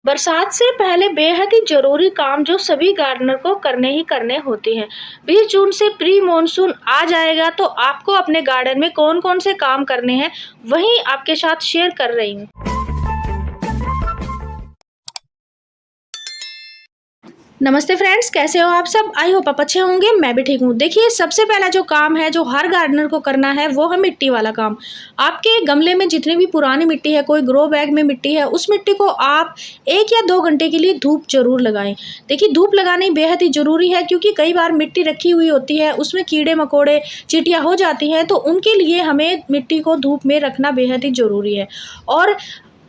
बरसात से पहले बेहद ही ज़रूरी काम जो सभी गार्डनर को करने ही करने होते हैं। 20 जून से प्री मॉनसून आ जाएगा तो आपको अपने गार्डन में कौन-कौन से काम करने हैं, वही आपके साथ शेयर कर रही हूँ। नमस्ते फ्रेंड्स, कैसे हो आप सब? आई होप आप अच्छे होंगे। मैं भी ठीक हूँ। देखिए, सबसे पहला जो काम है जो हर गार्डनर को करना है वो है मिट्टी वाला काम। आपके गमले में जितनी भी पुरानी मिट्टी है, कोई ग्रो बैग में मिट्टी है, उस मिट्टी को आप 1 या 2 घंटे के लिए धूप ज़रूर लगाएं। देखिए, धूप लगानी बेहद ही ज़रूरी है क्योंकि कई बार मिट्टी रखी हुई होती है, उसमें कीड़े मकोड़े चींटियाँ हो जाती हैं, तो उनके लिए हमें मिट्टी को धूप में रखना बेहद ही ज़रूरी है। और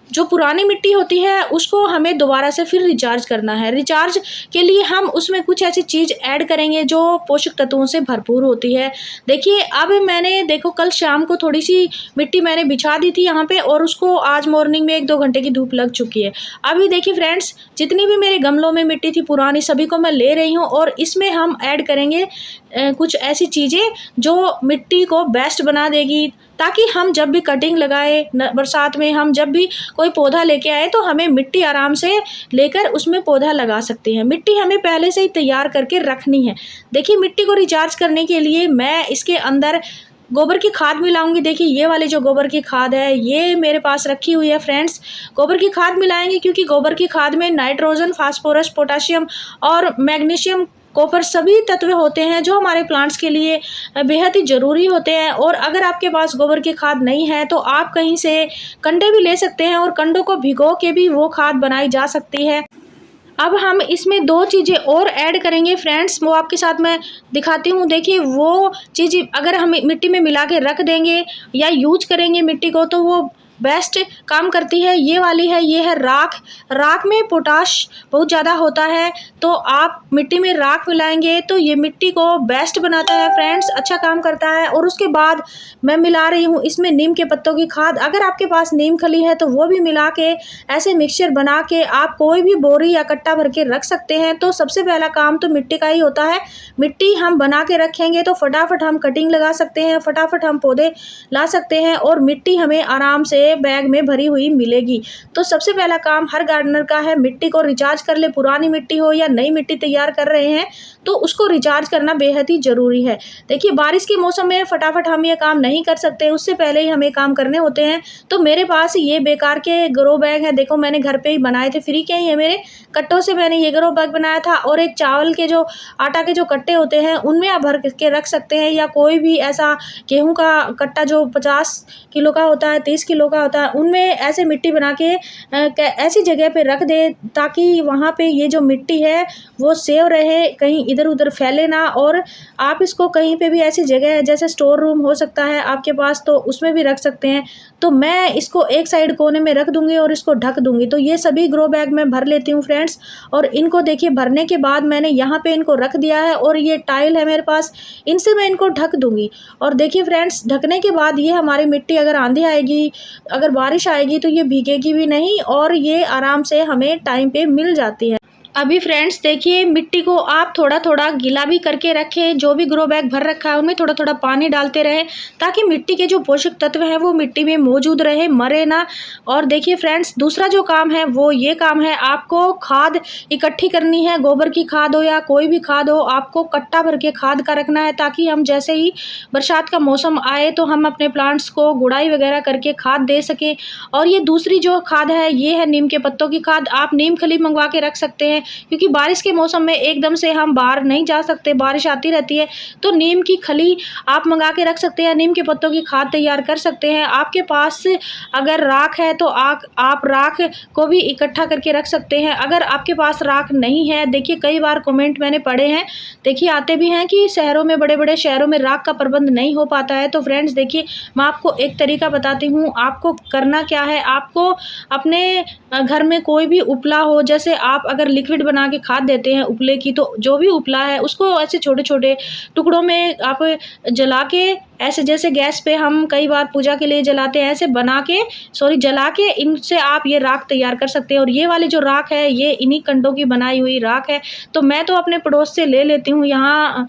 जो पुरानी मिट्टी होती है उसको हमें दोबारा से फिर रिचार्ज करना है। रिचार्ज के लिए हम उसमें कुछ ऐसी चीज़ ऐड करेंगे जो पोषक तत्वों से भरपूर होती है। देखिए, अब मैंने देखो कल शाम को थोड़ी-सी मिट्टी मैंने बिछा दी थी यहाँ पे और उसको आज मॉर्निंग में 1-2 घंटे की धूप लग चुकी है। अभी देखिए फ्रेंड्स, जितनी भी मेरे गमलों में मिट्टी थी पुरानी, सभी को मैं ले रही हूँ और इसमें हम ऐड करेंगे कुछ ऐसी चीज़ें जो मिट्टी को बेस्ट बना देगी, ताकि हम जब भी कटिंग लगाए बरसात में, हम जब भी कोई पौधा लेके आए तो हमें मिट्टी आराम से लेकर उसमें पौधा लगा सकते हैं। मिट्टी हमें पहले से ही तैयार करके रखनी है। देखिए, मिट्टी को रिचार्ज करने के लिए मैं इसके अंदर गोबर की खाद मिलाऊंगी। देखिए, ये वाली जो गोबर की खाद है ये मेरे पास रखी हुई है फ्रेंड्स। गोबर की खाद मिलाएंगे क्योंकि गोबर की खाद में नाइट्रोजन, फास्फोरस, पोटाशियम और मैग्नीशियम, कॉपर सभी तत्व होते हैं जो हमारे प्लांट्स के लिए बेहद ही ज़रूरी होते हैं। और अगर आपके पास गोबर की खाद नहीं है तो आप कहीं से कंडे भी ले सकते हैं और कंडों को भिगो के भी वो खाद बनाई जा सकती है। अब हम इसमें 2 चीज़ें और ऐड करेंगे फ्रेंड्स, वो आपके साथ मैं दिखाती हूँ। देखिए, वो चीज़ अगर हम मिट्टी में मिला के रख देंगे या यूज करेंगे मिट्टी को तो वो बेस्ट काम करती है। ये वाली है, ये है राख। राख में पोटाश बहुत ज़्यादा होता है, तो आप मिट्टी में राख मिलाएंगे तो ये मिट्टी को बेस्ट बनाता है फ्रेंड्स, अच्छा काम करता है। और उसके बाद मैं मिला रही हूँ इसमें नीम के पत्तों की खाद। अगर आपके पास नीम खली है तो वो भी मिला के ऐसे मिक्सचर बना के आप कोई भी बोरी या कट्टा भर के रख सकते हैं। तो सबसे पहला काम तो मिट्टी का ही होता है। मिट्टी हम बना के रखेंगे तो फटाफट हम कटिंग लगा सकते हैं, फटाफट हम पौधे ला सकते हैं और मिट्टी हमें आराम से बैग में भरी हुई मिलेगी। तो सबसे पहला काम हर गार्डनर का है, मिट्टी को रिचार्ज कर ले। पुरानी मिट्टी हो या नई मिट्टी तैयार कर रहे हैं तो उसको रिचार्ज करना बेहद ही ज़रूरी है। देखिए, बारिश के मौसम में फटाफट हम ये काम नहीं कर सकते, उससे पहले ही हमें काम करने होते हैं। तो मेरे पास ये बेकार के ग्रो बैग है। देखो, मैंने घर पे ही बनाए थे, फ्री के ही है मेरे। कट्टों से मैंने ये ग्रो बैग बनाया था और एक चावल के जो आटा के जो कट्टे होते हैं उनमें आप भर के रख सकते हैं, या कोई भी ऐसा गेहूँ का कट्टा जो 50 किलो का होता है, 30 किलो का होता है, उनमें ऐसे मिट्टी बना के ऐसी जगह पे रख दे ताकि वहाँ पे ये जो मिट्टी है वो सेव रहे, कहीं इधर उधर फैले ना। और आप इसको कहीं पे भी ऐसी जगह है जैसे स्टोर रूम हो सकता है आपके पास, तो उसमें भी रख सकते हैं। तो मैं इसको एक साइड कोने में रख दूंगी और इसको ढक दूंगी। तो ये सभी ग्रो बैग में भर लेती हूँ फ्रेंड्स। और इनको देखिए, भरने के बाद मैंने यहाँ पे इनको रख दिया है और ये टाइल है मेरे पास, इनसे मैं इनको ढक दूंगी। और देखिए फ्रेंड्स, ढकने के बाद ये हमारी मिट्टी अगर आंधी आएगी, अगर बारिश आएगी तो ये भीगेगी भी नहीं और ये आराम से हमें टाइम पे मिल जाती है। अभी फ्रेंड्स देखिए, मिट्टी को आप थोड़ा थोड़ा गीला भी करके रखें। जो भी ग्रो बैग भर रखा है उनमें थोड़ा थोड़ा पानी डालते रहें ताकि मिट्टी के जो पोषक तत्व हैं वो मिट्टी में मौजूद रहे, मरे ना। और देखिए फ्रेंड्स, दूसरा जो काम है वो ये काम है, आपको खाद इकट्ठी करनी है। गोबर की खाद हो या कोई भी खाद हो, आपको कट्टा भर के खाद का रखना है ताकि हम जैसे ही बरसात का मौसम आए तो हम अपने प्लांट्स को गुड़ाई वगैरह करके खाद दे सकें। और ये दूसरी जो खाद है ये है नीम के पत्तों की खाद। आप नीम खली मंगवा के रख सकते हैं क्योंकि बारिश के मौसम में एकदम से हम बाहर नहीं जा सकते, बारिश आती रहती है। तो नीम की खली आप मंगा के रख सकते हैं, नीम के पत्तों की खाद तैयार कर सकते हैं। आपके पास अगर राख है तो आप राख को भी इकट्ठा करके रख सकते हैं। अगर आपके पास राख नहीं है, देखिए कई बार कमेंट मैंने पढ़े हैं, देखिए आते भी हैं कि शहरों में, बड़े बड़े शहरों में राख का प्रबंध नहीं हो पाता है। तो फ्रेंड्स देखिए, मैं आपको एक तरीका बताती हूँ। आपको करना क्या है, आपको अपने घर में कोई भी उपला हो, जैसे आप अगर लिक्विड बना के खाद देते हैं उपले की, तो जो भी उपला है उसको ऐसे छोटे छोटे टुकड़ों में आप जला के ऐसे जैसे गैस पे हम कई बार पूजा के लिए जलाते हैं, ऐसे जला के इनसे आप ये राख तैयार कर सकते हैं। और ये वाली जो राख है ये इन्हीं कंडों की बनाई हुई राख है। तो मैं तो अपने पड़ोस से ले लेती हूँ, यहाँ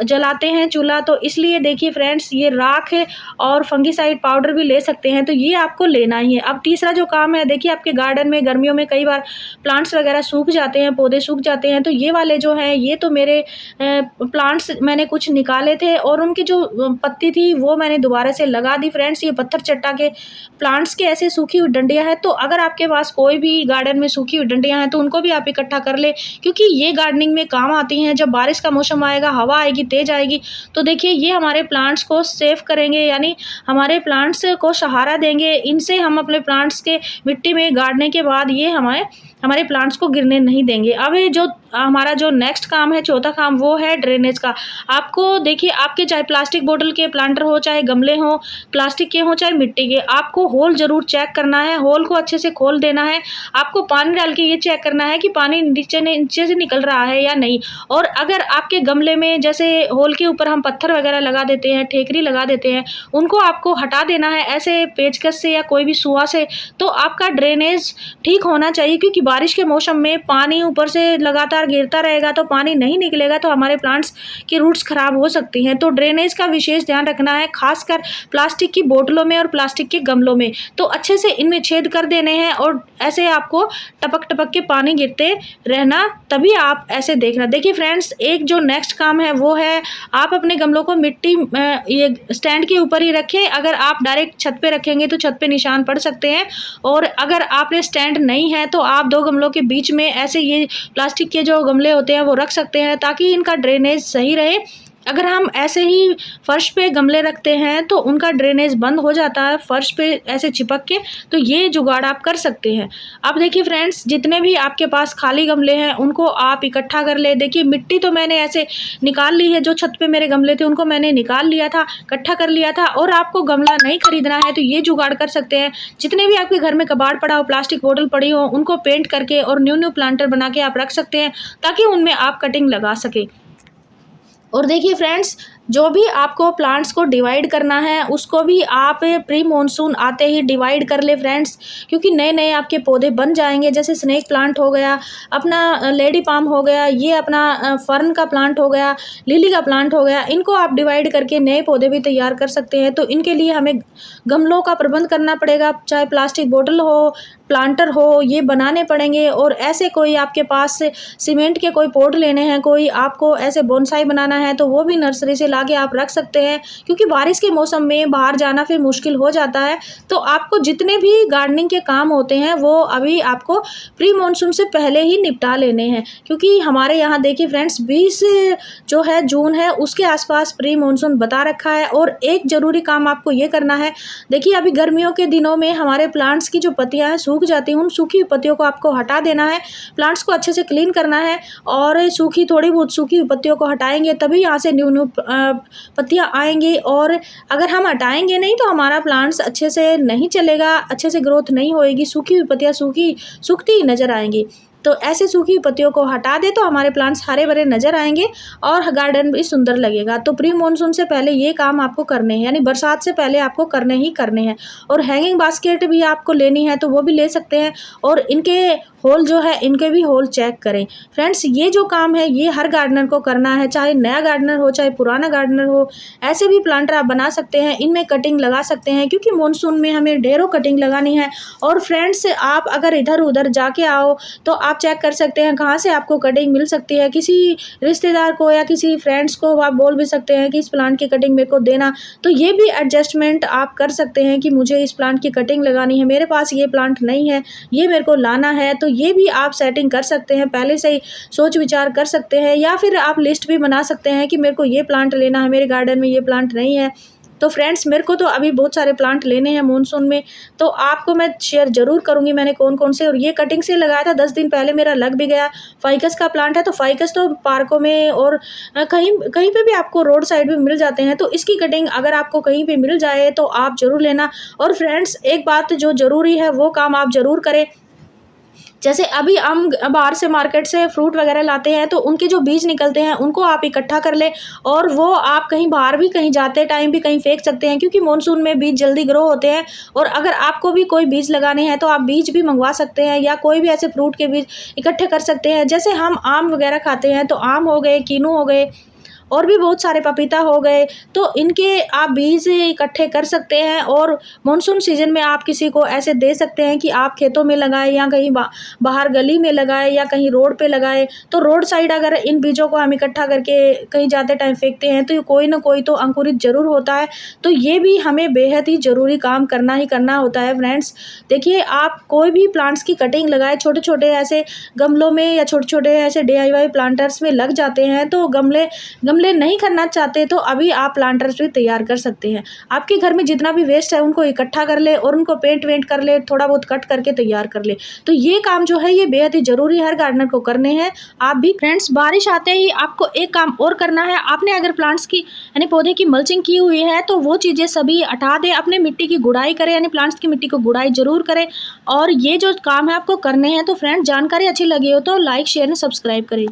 जलाते हैं चूल्हा, तो इसलिए देखिए फ्रेंड्स ये राख है। और फंगीसाइड पाउडर भी ले सकते हैं, तो ये आपको लेना ही है। अब तीसरा जो काम है, देखिए आपके गार्डन में गर्मियों में कई बार प्लांट्स वगैरह सूख जाते हैं, पौधे सूख जाते हैं, तो ये वाले जो हैं ये तो मेरे प्लांट्स मैंने कुछ निकाले थे और उनकी जो पत्ती थी वो मैंने दोबारा से लगा दी। फ्रेंड्स ये पत्थर चट्टा के प्लांट्स के ऐसे सूखी हुई डंडियाँ हैं, तो अगर आपके पास कोई भी गार्डन में सूखी हुई डंडियाँ हैं तो उनको भी आप इकट्ठा कर ले, क्योंकि ये गार्डनिंग में काम आती हैं। जब बारिश का मौसम आएगा, हवा आएगी, तेज आएगी, तो देखिए ये हमारे प्लांट्स को सेव करेंगे, यानी हमारे प्लांट्स को सहारा देंगे। इनसे हम अपने प्लांट्स के मिट्टी में गाड़ने के बाद ये हमारे प्लांट्स को गिरने नहीं देंगे। अब ये जो हमारा जो नेक्स्ट काम है, चौथा काम, वो है ड्रेनेज का। आपको देखिए आपके चाहे प्लास्टिक बोतल के प्लांटर हो, चाहे गमले हो प्लास्टिक के हो, चाहे मिट्टी के, आपको होल ज़रूर चेक करना है। होल को अच्छे से खोल देना है। आपको पानी डाल के ये चेक करना है कि पानी नीचे से निकल रहा है या नहीं। और अगर आपके गमले में जैसे होल के ऊपर हम पत्थर वगैरह लगा देते हैं, ठेकरी लगा देते हैं, उनको आपको हटा देना है ऐसे पेचकस से या कोई भी सुआ से। तो आपका ड्रेनेज ठीक होना चाहिए, क्योंकि बारिश के मौसम में पानी ऊपर से लगातार गिरता रहेगा तो पानी नहीं निकलेगा, तो हमारे प्लांट्स की रूट्स खराब हो सकती हैं। तो ड्रेनेज का विशेष ध्यान रखना है, खासकर प्लास्टिक की बोतलों में और प्लास्टिक के गमलों में। तो अच्छे से इनमें छेद कर देने हैं और ऐसे आपको टपक टपक के पानी गिरते रहना, तभी आप ऐसे देखना। देखिए फ्रेंड्स एक जो नेक्स्ट काम है वो है, आप अपने गमलों को मिट्टी ये स्टैंड के ऊपर ही रखें। अगर आप डायरेक्ट छत पे रखेंगे तो छत पे निशान पड़ सकते हैं, और अगर आपने स्टैंड नहीं है तो आप दो गमलों के बीच में ऐसे ये प्लास्टिक के जो गमले होते हैं वो रख सकते हैं, ताकि इनका ड्रेनेज सही रहे। अगर हम ऐसे ही फर्श पे गमले रखते हैं तो उनका ड्रेनेज बंद हो जाता है फर्श पे ऐसे चिपक के, तो ये जुगाड़ आप कर सकते हैं। अब देखिए फ्रेंड्स जितने भी आपके पास खाली गमले हैं उनको आप इकट्ठा कर ले। देखिए मिट्टी तो मैंने ऐसे निकाल ली है, जो छत पे मेरे गमले थे उनको मैंने निकाल लिया था, इकट्ठा कर लिया था। और आपको गमला नहीं खरीदना है तो ये जुगाड़ कर सकते हैं, जितने भी आपके घर में कबाड़ पड़ा हो, प्लास्टिक बोतल पड़ी हो, उनको पेंट करके और न्यू प्लांटर बना के आप रख सकते हैं, ताकि उनमें आप कटिंग लगा सके। और देखिए फ्रेंड्स जो भी आपको प्लांट्स को डिवाइड करना है उसको भी आप प्री मॉनसून आते ही डिवाइड कर ले फ्रेंड्स, क्योंकि नए नए आपके पौधे बन जाएंगे। जैसे स्नेक प्लांट हो गया, अपना लेडी पाम हो गया, ये अपना फर्न का प्लांट हो गया, लिली का प्लांट हो गया, इनको आप डिवाइड करके नए पौधे भी तैयार कर सकते हैं। तो इनके लिए हमें गमलों का प्रबंध करना पड़ेगा, चाहे प्लास्टिक बोतल हो, प्लांटर हो, ये बनाने पड़ेंगे। और ऐसे कोई आपके पास सीमेंट के कोई पॉट लेने हैं, कोई आपको ऐसे बोनसाई बनाना है तो वो भी नर्सरी से लाके आप रख सकते हैं, क्योंकि बारिश के मौसम में बाहर जाना फिर मुश्किल हो जाता है। तो आपको जितने भी गार्डनिंग के काम होते हैं वो अभी आपको प्री मॉनसून से पहले ही निपटा लेने हैं, क्योंकि हमारे यहाँ देखिए फ्रेंड्स 20 जो है जून है उसके आसपास प्री मॉनसून बता रखा है। और एक ज़रूरी काम आपको ये करना है, देखिए अभी गर्मियों के दिनों में हमारे प्लांट्स की जो पत्तियाँ हैं सूख जाती हैं, उन सूखी हुई पत्तियों को आपको हटा देना है, प्लांट्स को अच्छे से क्लीन करना है। और थोड़ी बहुत सूखी हुई पत्तियों को हटाएंगे तभी यहाँ से न्यू पत्तियाँ आएंगी। और अगर हम हटाएंगे नहीं तो हमारा प्लांट्स अच्छे से नहीं चलेगा, अच्छे से ग्रोथ नहीं होएगी, सूखी हुई पत्तियाँ सूखती ही नज़र आएंगी। तो ऐसे सूखी पत्तियों को हटा दे तो हमारे प्लांट्स हरे भरे नज़र आएंगे और गार्डन भी सुंदर लगेगा। तो प्री मॉनसून से पहले ये काम आपको करने हैं, यानी बरसात से पहले आपको करने ही करने हैं। और हैंगिंग बास्केट भी आपको लेनी है तो वो भी ले सकते हैं, और इनके होल जो है इनके भी होल चेक करें। फ्रेंड्स ये जो काम है ये हर गार्डनर को करना है, चाहे नया गार्डनर हो चाहे पुराना गार्डनर हो। ऐसे भी प्लांटर आप बना सकते हैं, इनमें कटिंग लगा सकते हैं, क्योंकि मॉनसून में हमें ढेरों कटिंग लगानी है। और फ्रेंड्स आप अगर इधर उधर जाके आओ तो आप चेक कर सकते हैं कहाँ से आपको कटिंग मिल सकती है। किसी रिश्तेदार को या किसी फ्रेंड्स को आप बोल भी सकते हैं कि इस प्लांट की कटिंग मेरे को देना, तो ये भी एडजस्टमेंट आप कर सकते हैं कि मुझे इस प्लांट की कटिंग लगानी है, मेरे पास ये प्लांट नहीं है, ये मेरे को लाना है। तो ये भी आप सेटिंग कर सकते हैं, पहले से ही सोच विचार कर सकते हैं, या फिर आप लिस्ट भी बना सकते हैं कि मेरे को ये प्लांट लेना है, मेरे गार्डन में ये प्लांट नहीं है। तो फ्रेंड्स मेरे को तो अभी बहुत सारे प्लांट लेने हैं मॉनसून में, तो आपको मैं शेयर ज़रूर करूंगी मैंने कौन कौन से। और ये कटिंग से लगाया था 10 दिन पहले, मेरा लग भी गया। फाइकस का प्लांट है, तो फाइकस तो पार्कों में और कहीं पे भी आपको रोड साइड भी मिल जाते हैं, तो इसकी कटिंग अगर आपको कहीं पे मिल जाए तो आप ज़रूर लेना। और फ्रेंड्स एक बात जो ज़रूरी है वो काम आप ज़रूर करें, जैसे अभी हम बाहर से मार्केट से फ्रूट वगैरह लाते हैं तो उनके जो बीज निकलते हैं उनको आप इकट्ठा कर लें, और वो आप कहीं बाहर भी कहीं जाते टाइम भी कहीं फेंक सकते हैं, क्योंकि मॉनसून में बीज जल्दी ग्रो होते हैं। और अगर आपको भी कोई बीज लगाने हैं तो आप बीज भी मंगवा सकते हैं, या कोई भी ऐसे फ्रूट के बीज इकट्ठे कर सकते हैं। जैसे हम आम वगैरह खाते हैं तो आम हो गए, कीनू हो गए, और भी बहुत सारे पपीता हो गए, तो इनके आप बीज इकट्ठे कर सकते हैं और मानसून सीजन में आप किसी को ऐसे दे सकते हैं कि आप खेतों में लगाएं, या कहीं बाहर गली में लगाएं, या कहीं रोड पे लगाएं। तो रोड साइड अगर इन बीजों को हम इकट्ठा करके कहीं जाते टाइम फेंकते हैं तो कोई ना कोई तो अंकुरित जरूर होता है। तो ये भी हमें बेहद ही ज़रूरी काम करना ही करना होता है फ्रेंड्स। देखिए, आप कोई भी प्लांट्स की कटिंग लगाए, छोटे छोटे ऐसे गमलों में या छोटे छोटे ऐसे DIY प्लांटर्स में लग जाते हैं, तो गमले नहीं करना चाहते तो अभी आप प्लांटर्स भी तैयार कर सकते हैं। आपके घर में जितना भी वेस्ट है उनको इकट्ठा कर ले और उनको पेंट वेंट कर ले, थोड़ा बहुत कट करके तैयार कर ले। तो ये काम जो है ये बेहद ही जरूरी हर गार्डनर को करने हैं। आप भी फ्रेंड्स, बारिश आते ही आपको एक काम और करना है। आपने अगर प्लांट्स की यानी पौधे की मल्चिंग की हुई है तो वो चीज़ें सभी हटा दें, अपने मिट्टी की गुड़ाई करें, यानी प्लांट्स की मिट्टी को गुड़ाई जरूर करें। और ये जो काम है आपको करने हैं। तो फ्रेंड्स, जानकारी अच्छी लगी हो तो लाइक शेयर एंड सब्सक्राइब करें।